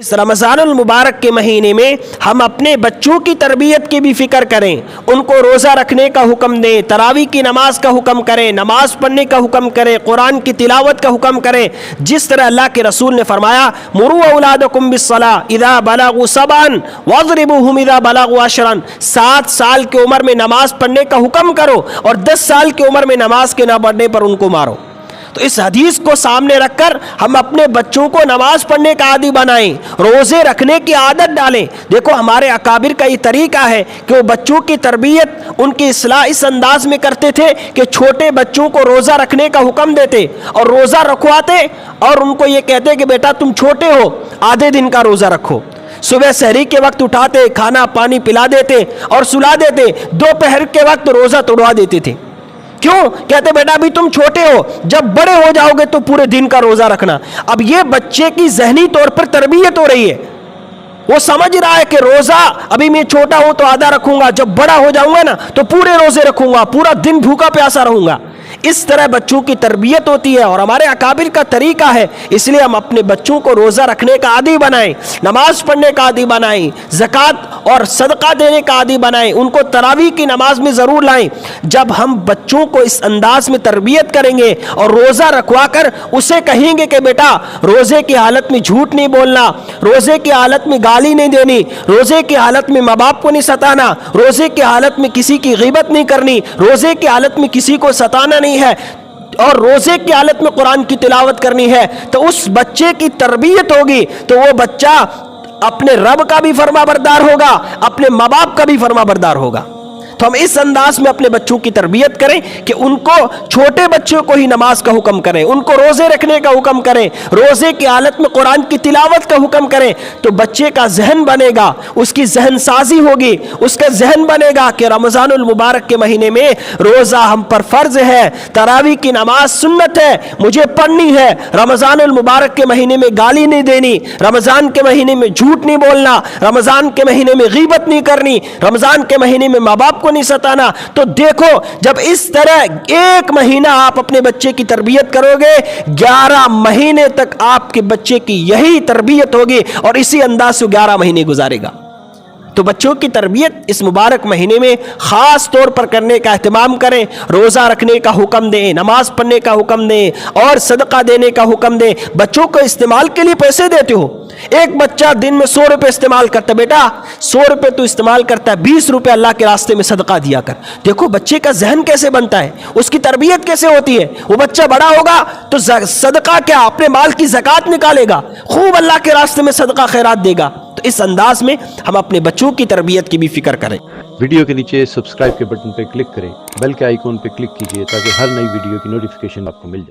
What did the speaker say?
اس رمضان المبارک کے مہینے میں ہم اپنے بچوں کی تربیت کی بھی فکر کریں، ان کو روزہ رکھنے کا حکم دیں، تراویح کی نماز کا حکم کریں، نماز پڑھنے کا حکم کریں، قرآن کی تلاوت کا حکم کریں، جس طرح اللہ کے رسول نے فرمایا مروا اولادکم بالصلاۃ اذا بلغوا سبعا واضربوہم اذا بلغوا عشرا، 7 سال کی عمر میں نماز پڑھنے کا حکم کرو اور 10 سال کی عمر میں نماز کے نہ پڑھنے پر ان کو مارو۔ تو اس حدیث کو سامنے رکھ کر ہم اپنے بچوں کو نماز پڑھنے کا عادی بنائیں، روزے رکھنے کی عادت ڈالیں۔ دیکھو ہمارے اکابر کا یہ طریقہ ہے کہ وہ بچوں کی تربیت، ان کی اصلاح اس انداز میں کرتے تھے کہ چھوٹے بچوں کو روزہ رکھنے کا حکم دیتے اور روزہ رکھواتے اور ان کو یہ کہتے کہ بیٹا تم چھوٹے ہو، آدھے دن کا روزہ رکھو۔ صبح سحری کے وقت اٹھاتے، کھانا پانی پلا دیتے اور سلا دیتے، دوپہر کے وقت روزہ توڑوا دیتے تھے۔ کیوں؟ کہتے بیٹا ابھی تم چھوٹے ہو، جب بڑے ہو جاؤ گے تو پورے دن کا روزہ رکھنا۔ اب یہ بچے کی ذہنی طور پر تربیت ہو رہی ہے، وہ سمجھ رہا ہے کہ روزہ ابھی میں چھوٹا ہوں تو آدھا رکھوں گا، جب بڑا ہو جاؤں گا نا تو پورے روزے رکھوں گا، پورا دن بھوکا پیاسا رہوں گا۔ اس طرح بچوں کی تربیت ہوتی ہے اور ہمارے اکابر کا طریقہ ہے، اس لیے ہم اپنے بچوں کو روزہ رکھنے کا عادی بنائیں، نماز پڑھنے کا عادی بنائیں، زکوٰۃ اور صدقہ دینے کا عادی بنائیں، ان کو تراویح کی نماز میں ضرور لائیں۔ جب ہم بچوں کو اس انداز میں تربیت کریں گے اور روزہ رکھوا کر اسے کہیں گے کہ بیٹا روزے کی حالت میں جھوٹ نہیں بولنا، روزے کی حالت میں گالی نہیں دینی، روزے کی حالت میں ماں باپ کو نہیں ستانا، روزے کی حالت میں کسی کی غیبت نہیں کرنی، روزے کی حالت میں کسی کو ستانا نہیں ہے اور روزے کی حالت میں قرآن کی تلاوت کرنی ہے، تو اس بچے کی تربیت ہوگی تو وہ بچہ اپنے رب کا بھی فرما بردار ہوگا، اپنے ماں باپ کا بھی فرما بردار ہوگا۔ تو ہم اس انداز میں اپنے بچوں کی تربیت کریں کہ ان کو، چھوٹے بچوں کو ہی نماز کا حکم کریں، ان کو روزے رکھنے کا حکم کریں، روزے کی حالت میں قرآن کی تلاوت کا حکم کریں، تو بچے کا ذہن بنے گا، اس کی ذہن سازی ہوگی، اس کا ذہن بنے گا کہ رمضان المبارک کے مہینے میں روزہ ہم پر فرض ہے، تراویح کی نماز سنت ہے، مجھے پڑھنی ہے، رمضان المبارک کے مہینے میں گالی نہیں دینی، رمضان کے مہینے میں جھوٹ نہیں بولنا، رمضان کے مہینے میں غیبت نہیں کرنی، رمضان کے مہینے میں ماں باپ کو نہیں ستانا۔ تو دیکھو جب اس طرح 1 مہینہ آپ اپنے بچے کی تربیت کرو گے، 11 مہینے تک آپ کے بچے کی یہی تربیت ہوگی اور اسی انداز سے 11 مہینے گزارے گا۔ تو بچوں کی تربیت اس مبارک مہینے میں خاص طور پر کرنے کا اہتمام کریں، روزہ رکھنے کا حکم دیں، نماز پڑھنے کا حکم دیں اور صدقہ دینے کا حکم دیں۔ بچوں کو استعمال کے لیے پیسے دیتے ہو، ایک بچہ دن میں 100 روپے استعمال کرتا ہے، بیٹا 100 روپے تو استعمال کرتا ہے، 20 روپے اللہ کے راستے میں صدقہ دیا کر۔ دیکھو بچے کا ذہن کیسے بنتا ہے، اس کی تربیت کیسے ہوتی ہے۔ وہ بچہ بڑا ہوگا تو صدقہ کیا، اپنے مال کی زکوٰۃ نکالے گا، خوب اللہ کے راستے میں صدقہ خیرات دے گا۔ تو اس انداز میں ہم اپنے بچوں کی تربیت کی بھی فکر کریں۔ ویڈیو کے نیچے سبسکرائب کے بٹن پہ کلک کریں، بیل کے آئیکن پہ کلک کیجئے تاکہ ہر نئی ویڈیو کی نوٹیفیکیشن آپ کو مل جائے۔